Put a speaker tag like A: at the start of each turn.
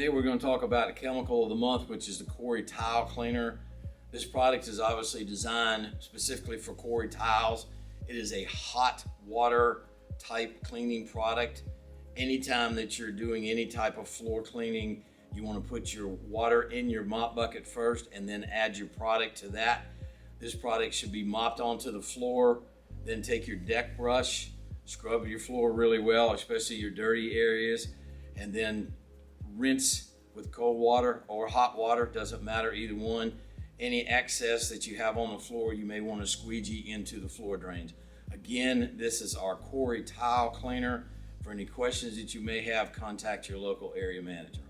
A: Today we're going to talk about a chemical of the month, which is the Quarry tile cleaner. This product is obviously designed specifically for Quarry tiles. It is a hot water type cleaning product. Anytime that you're doing any type of floor cleaning, you want to put your water in your mop bucket first and then add your product to that. This product should be mopped onto the floor. Then take your deck brush, scrub your floor really well, especially your dirty areas, and then rinse with cold water or hot water, doesn't matter, either one. Any excess that you have on the floor, you may want to squeegee into the floor drains. Again, this is our Quarry tile cleaner. For any questions that you may have, contact your local area manager.